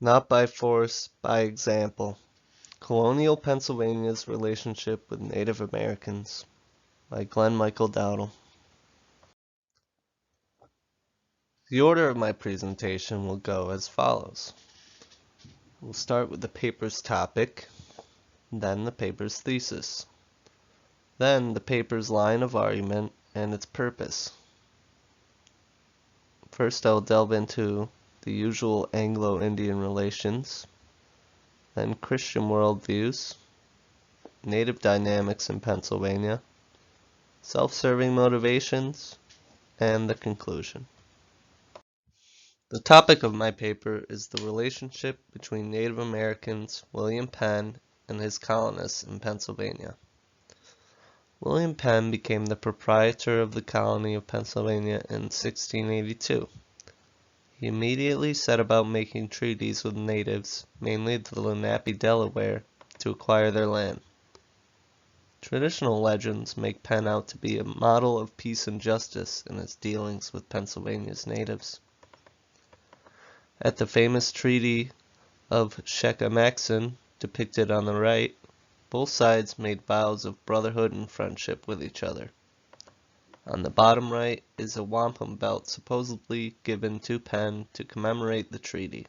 Not by force, by example. Colonial Pennsylvania's Relationship with Native Americans by Glenn Michael Dowdell. The order of my presentation will go as follows. We'll start with the paper's topic, then the paper's thesis, then the paper's line of argument and its purpose. First, I'll delve into the usual Anglo-Indian Relations, then Christian worldviews, native dynamics in Pennsylvania, self-serving motivations, and the conclusion. The topic of my paper is the relationship between Native Americans, William Penn, and his colonists in Pennsylvania. William Penn became the proprietor of the colony of Pennsylvania in 1682. He immediately set about making treaties with natives, mainly the Lenape Delaware, to acquire their land. Traditional legends make Penn out to be a model of peace and justice in his dealings with Pennsylvania's natives. At the famous Treaty of Shackamaxon, depicted on the right, both sides made vows of brotherhood and friendship with each other. On the bottom right is a wampum belt supposedly given to Penn to commemorate the treaty.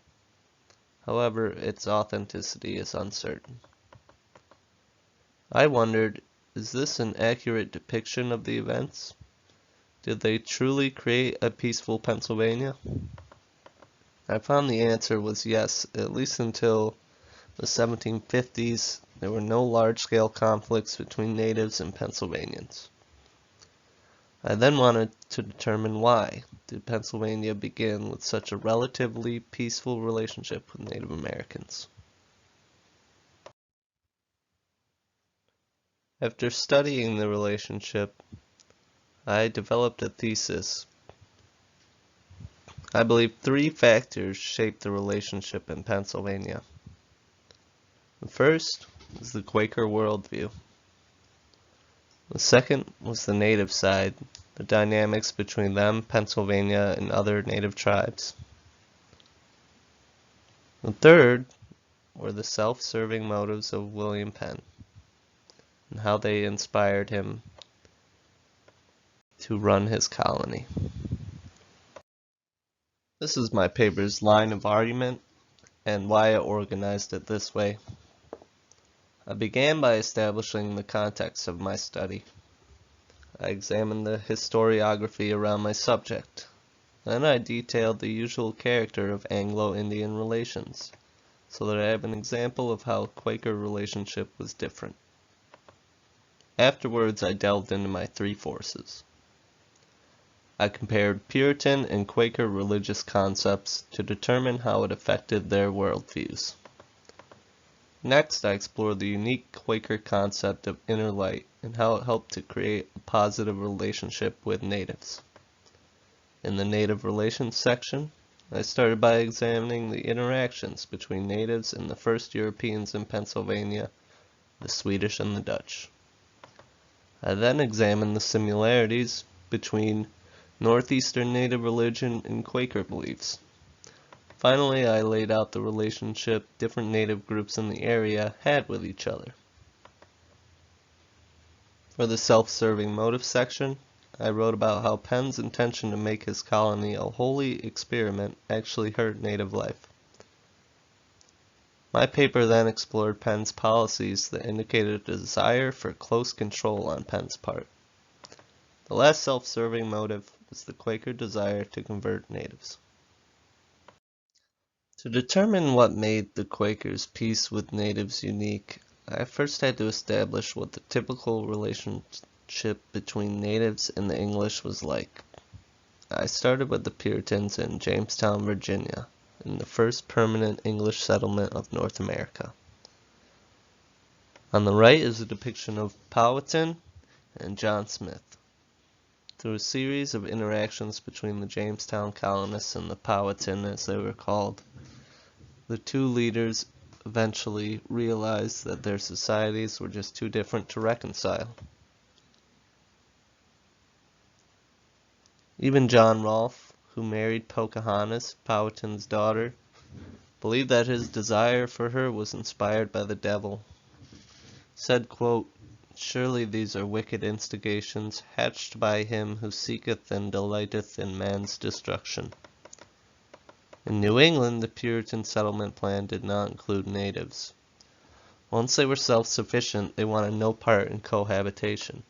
However, its authenticity is uncertain. I wondered, is this an accurate depiction of the events? Did they truly create a peaceful Pennsylvania? I found the answer was yes, at least until the 1750s. There were no large-scale conflicts between natives and Pennsylvanians. I then wanted to determine why did Pennsylvania begin with such a relatively peaceful relationship with Native Americans. After studying the relationship, I developed a thesis. I believe three factors shaped the relationship in Pennsylvania. The first was the Quaker Worldview. The second was the native side, the dynamics between them, Pennsylvania, and other native tribes. The third were the self-serving motives of William Penn and how they inspired him to run his colony. This is my paper's line of argument and why I organized it this way. I began by establishing the context of my study. I examined the historiography around my subject. Then I detailed the usual character of Anglo-Indian relations, so that I have an example of how Quaker relationship was different. Afterwards, I delved into my three forces. I compared Puritan and Quaker religious concepts to determine how it affected their worldviews. Next, I explored the unique Quaker concept of inner light and how it helped to create a positive relationship with natives. In the Native Relations section, I started by examining the interactions between natives and the first Europeans in Pennsylvania, the Swedish and the Dutch. I then examined the similarities between Northeastern native religion and Quaker beliefs. Finally, I laid out the relationship different native groups in the area had with each other. For the self-serving motive section, I wrote about how Penn's intention to make his colony a holy experiment actually hurt native life. My paper then explored Penn's policies that indicated a desire for close control on Penn's part. The last self-serving motive was the Quaker desire to convert natives. To determine what made the Quakers' peace with natives unique, I first had to establish what the typical relationship between natives and the English was like. I started with the Puritans in Jamestown, Virginia, in the first permanent English settlement of North America. On the right is a depiction of Powhatan and John Smith. Through a series of interactions between the Jamestown colonists and the Powhatan, as they were called, the two leaders eventually realized that their societies were just too different to reconcile. Even John Rolfe, who married Pocahontas, Powhatan's daughter, believed that his desire for her was inspired by the devil. Said, quote, "Surely these are wicked instigations, hatched by him who seeketh and delighteth in man's destruction." In New England, the Puritan settlement plan did not include natives. Once they were self-sufficient, they wanted no part in cohabitation.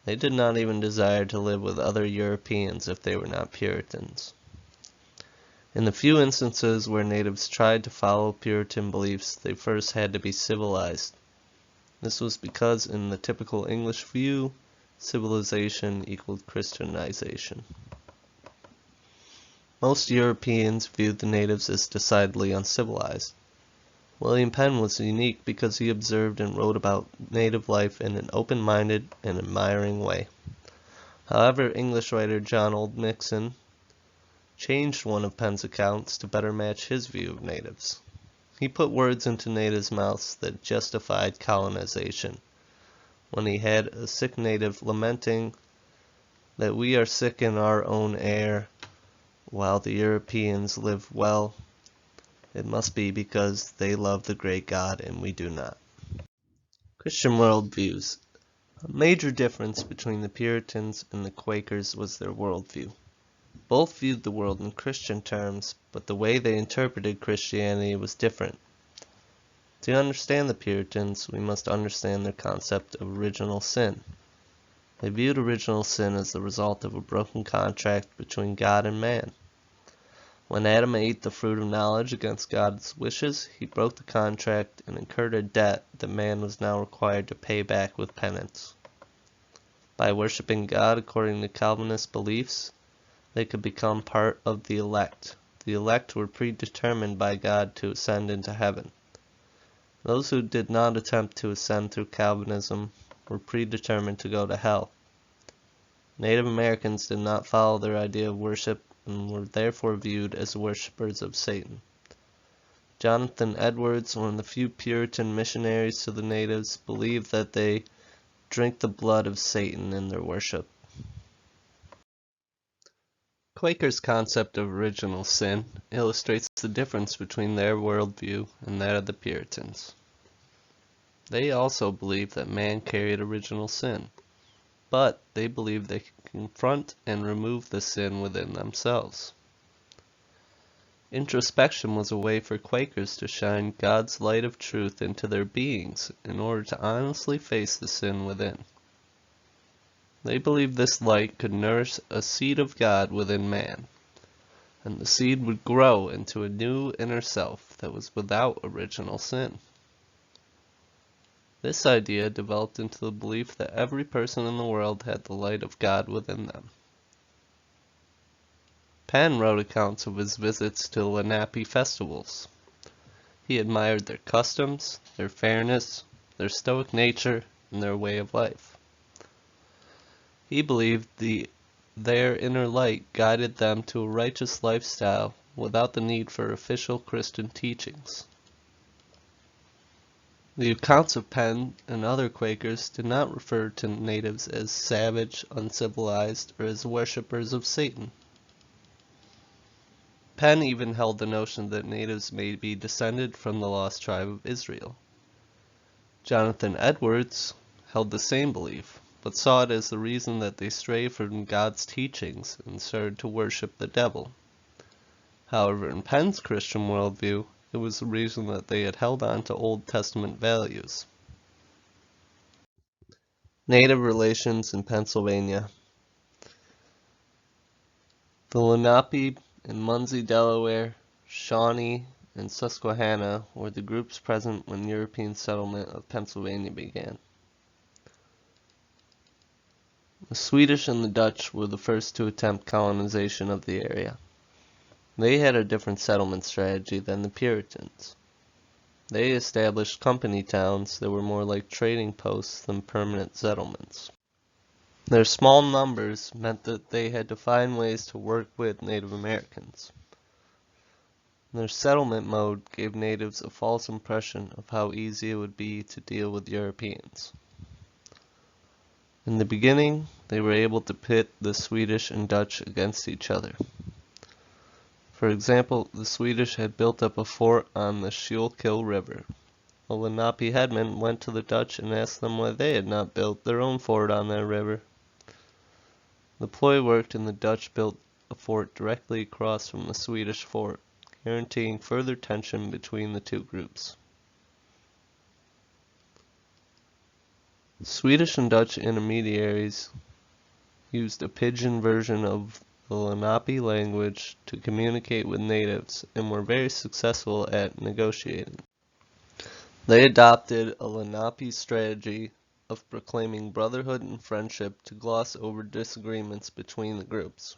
They did not even desire to live with other Europeans if they were not Puritans. In the few instances where natives tried to follow Puritan beliefs, they first had to be civilized. This was because, in the typical English view, civilization equaled Christianization. Most Europeans viewed the natives as decidedly uncivilized. William Penn was unique because he observed and wrote about native life in an open-minded and admiring way. However, English writer John Oldmixon changed one of Penn's accounts to better match his view of natives. He put words into natives' mouths that justified colonization, when he had a sick native lamenting that we are sick in our own air, while the Europeans live well. It must be because they love the great God and we do not. Christian worldviews. A major difference between the Puritans and the Quakers was their worldview. Both viewed the world in Christian terms, but the way they interpreted Christianity was different. To understand the Puritans, we must understand their concept of original sin. They viewed original sin as the result of a broken contract between God and man. When Adam ate the fruit of knowledge against God's wishes, he broke the contract and incurred a debt that man was now required to pay back with penance. By worshiping God according to Calvinist beliefs, they could become part of the elect. The elect were predetermined by God to ascend into heaven. Those who did not attempt to ascend through Calvinism were predetermined to go to hell. Native Americans did not follow their idea of worship and were therefore viewed as worshippers of Satan. Jonathan Edwards, one of the few Puritan missionaries to the natives, believed that they drink the blood of Satan in their worship. Quakers' concept of original sin illustrates the difference between their worldview and that of the Puritans. They also believed that man carried original sin, but they believed they could confront and remove the sin within themselves. Introspection was a way for Quakers to shine God's light of truth into their beings in order to honestly face the sin within. They believed this light could nourish a seed of God within man, and the seed would grow into a new inner self that was without original sin. This idea developed into the belief that every person in the world had the light of God within them. Penn wrote accounts of his visits to Lenape festivals. He admired their customs, their fairness, their stoic nature, and their way of life. He believed their inner light guided them to a righteous lifestyle without the need for official Christian teachings. The accounts of Penn and other Quakers did not refer to natives as savage, uncivilized, or as worshippers of Satan. Penn even held the notion that natives may be descended from the lost tribe of Israel. Jonathan Edwards held the same belief, but saw it as the reason that they strayed from God's teachings and started to worship the devil. However, in Penn's Christian worldview, it was the reason that they had held on to Old Testament values. Native relations in Pennsylvania. The Lenape in Muncie, Delaware, Shawnee, and Susquehanna were the groups present when European settlement of Pennsylvania began. The Swedish and the Dutch were the first to attempt colonization of the area. They had a different settlement strategy than the Puritans. They established company towns that were more like trading posts than permanent settlements. Their small numbers meant that they had to find ways to work with Native Americans. Their settlement mode gave natives a false impression of how easy it would be to deal with Europeans. In the beginning, they were able to pit the Swedish and Dutch against each other. For example, the Swedish had built up a fort on the Schuylkill River. A Lenape headman went to the Dutch and asked them why they had not built their own fort on that river. The ploy worked, and the Dutch built a fort directly across from the Swedish fort, guaranteeing further tension between the two groups. Swedish and Dutch intermediaries used a pidgin version of the Lenape language to communicate with natives and were very successful at negotiating. They adopted a Lenape strategy of proclaiming brotherhood and friendship to gloss over disagreements between the groups.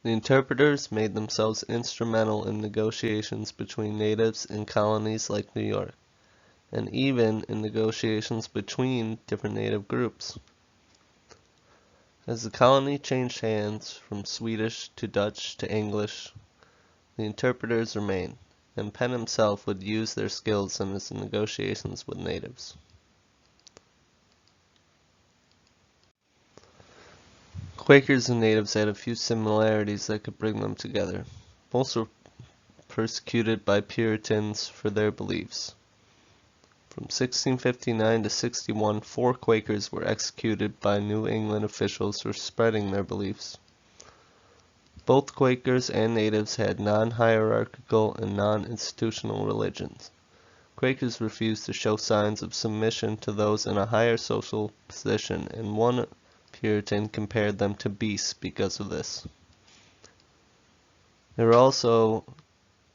The interpreters made themselves instrumental in negotiations between natives in colonies like New York, and even in negotiations between different native groups. As the colony changed hands from Swedish to Dutch to English, the interpreters remained, and Penn himself would use their skills in his negotiations with natives. Quakers and natives had a few similarities that could bring them together. Both were persecuted by Puritans for their beliefs. From 1659 to 61, 4 Quakers were executed by New England officials for spreading their beliefs. Both Quakers and natives had non-hierarchical and non-institutional religions. Quakers refused to show signs of submission to those in a higher social position, and one Puritan compared them to beasts because of this. There were also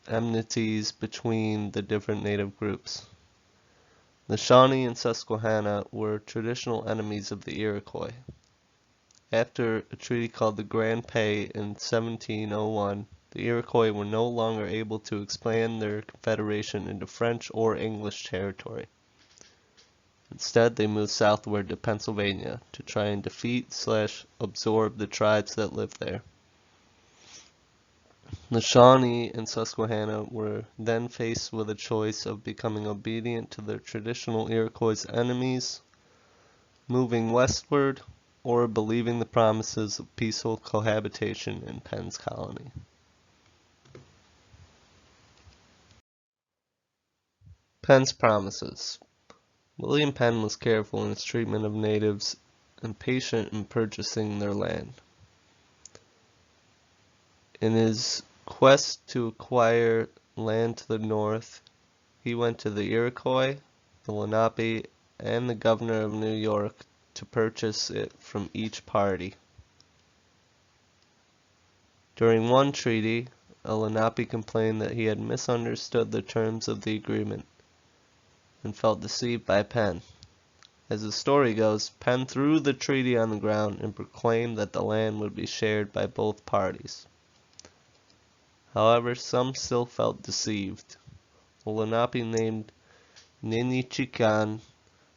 enmities between the different native groups. The Shawnee and Susquehanna were traditional enemies of the Iroquois. After a treaty called the Grand Pay in 1701, the Iroquois were no longer able to expand their confederation into French or English territory. Instead, they moved southward to Pennsylvania to try and defeat/absorb the tribes that lived there. The Shawnee and Susquehanna were then faced with a choice of becoming obedient to their traditional Iroquois enemies, moving westward, or believing the promises of peaceful cohabitation in Penn's colony. Penn's promises. William Penn was careful in his treatment of natives and patient in purchasing their land. In his quest to acquire land to the north, he went to the Iroquois, the Lenape, and the governor of New York to purchase it from each party. During one treaty, a Lenape complained that he had misunderstood the terms of the agreement and felt deceived by Penn. As the story goes, Penn threw the treaty on the ground and proclaimed that the land would be shared by both parties. However, some still felt deceived. A Lenape named Ninichikan,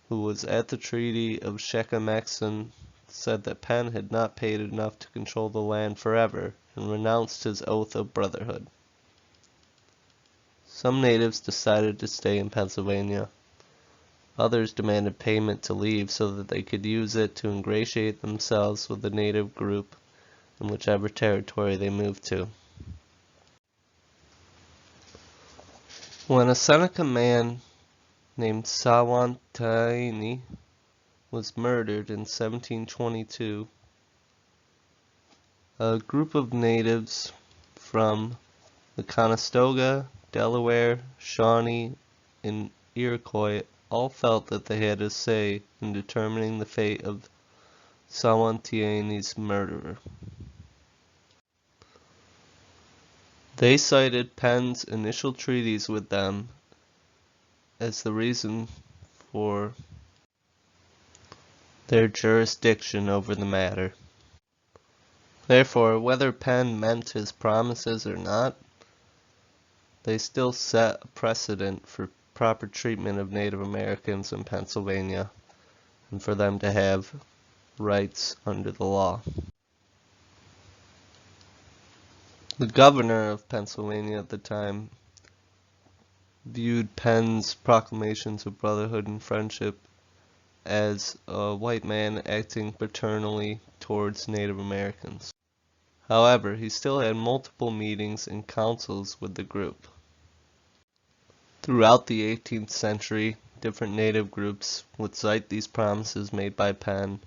who was at the Treaty of Shackamaxon, said that Penn had not paid enough to control the land forever and renounced his oath of brotherhood. Some natives decided to stay in Pennsylvania. Others demanded payment to leave so that they could use it to ingratiate themselves with the native group in whichever territory they moved to. When a Seneca man named Sawantaini was murdered in 1722, a group of natives from the Conestoga, Delaware, Shawnee, and Iroquois all felt that they had a say in determining the fate of Sawantaini's murderer. They cited Penn's initial treaties with them as the reason for their jurisdiction over the matter. Therefore, whether Penn meant his promises or not, they still set a precedent for proper treatment of Native Americans in Pennsylvania and for them to have rights under the law. The governor of Pennsylvania at the time viewed Penn's proclamations of brotherhood and friendship as a white man acting paternally towards Native Americans. However, he still had multiple meetings and councils with the group. Throughout the 18th century, different native groups would cite these promises made by Penn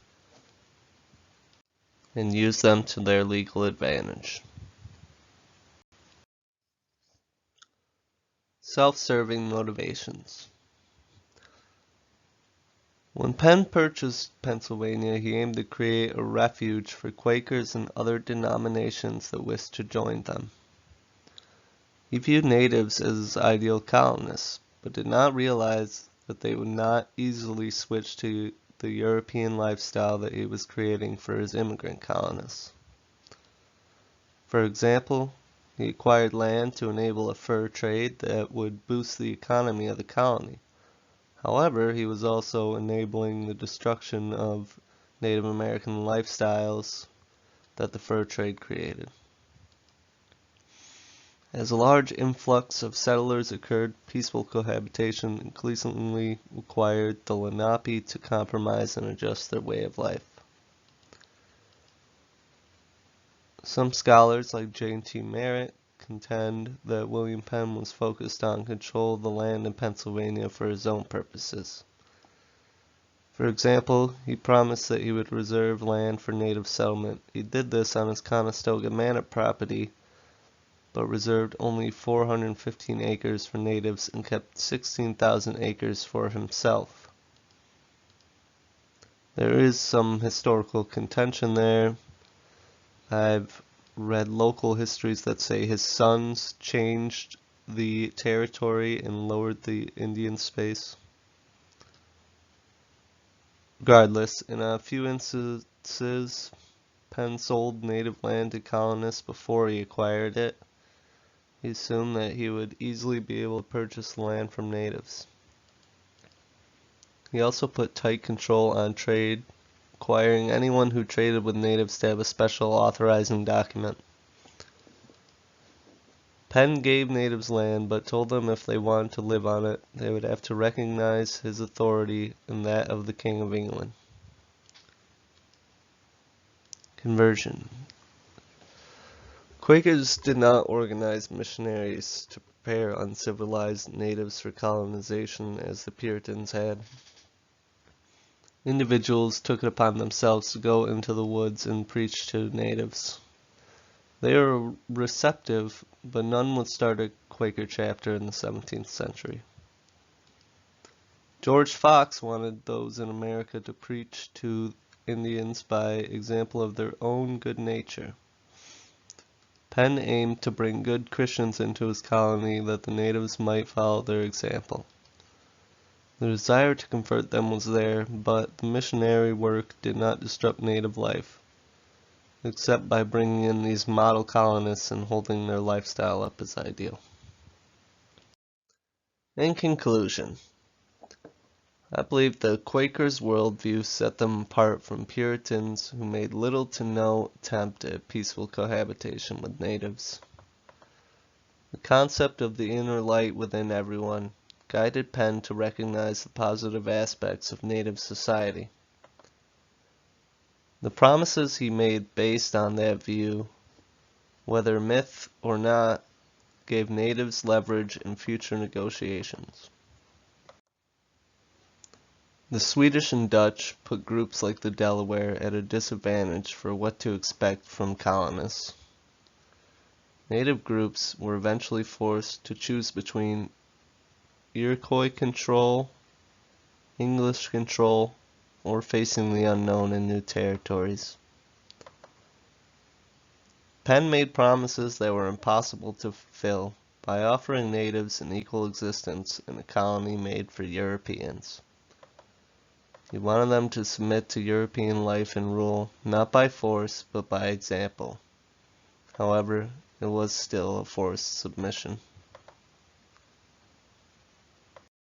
and use them to their legal advantage. Self-serving motivations. When Penn purchased Pennsylvania, he aimed to create a refuge for Quakers and other denominations that wished to join them. He viewed natives as his ideal colonists, but did not realize that they would not easily switch to the European lifestyle that he was creating for his immigrant colonists. For example, he acquired land to enable a fur trade that would boost the economy of the colony. However, he was also enabling the destruction of Native American lifestyles that the fur trade created. As a large influx of settlers occurred, peaceful cohabitation increasingly required the Lenape to compromise and adjust their way of life. Some scholars, like James T. Merrit, contend that William Penn was focused on control of the land in Pennsylvania for his own purposes. For example, he promised that he would reserve land for native settlement. He did this on his Conestoga manor property, but reserved only 415 acres for natives and kept 16,000 acres for himself. There is some historical contention there. I've read local histories that say his sons changed the territory and lowered the Indian space. Regardless, in a few instances, Penn sold native land to colonists before he acquired it. He assumed that he would easily be able to purchase the land from natives. He also put tight control on trade, requiring anyone who traded with natives to have a special authorizing document. Penn gave natives land, but told them if they wanted to live on it, they would have to recognize his authority and that of the King of England. Conversion. Quakers did not organize missionaries to prepare uncivilized natives for colonization as the Puritans had. Individuals took it upon themselves to go into the woods and preach to natives. They were receptive, but none would start a Quaker chapter in the 17th century. George Fox wanted those in America to preach to Indians by example of their own good nature. Penn aimed to bring good Christians into his colony that the natives might follow their example. The desire to convert them was there, but the missionary work did not disrupt native life, except by bringing in these model colonists and holding their lifestyle up as ideal. In conclusion, I believe the Quakers' worldview set them apart from Puritans who made little to no attempt at peaceful cohabitation with natives. The concept of the inner light within everyone guided Penn to recognize the positive aspects of native society. The promises he made based on that view, whether myth or not, gave natives leverage in future negotiations. The Swedish and Dutch put groups like the Delaware at a disadvantage for what to expect from colonists. Native groups were eventually forced to choose between Iroquois control, English control, or facing the unknown in new territories. Penn made promises that were impossible to fulfill by offering natives an equal existence in a colony made for Europeans. He wanted them to submit to European life and rule, not by force, but by example. However, it was still a forced submission.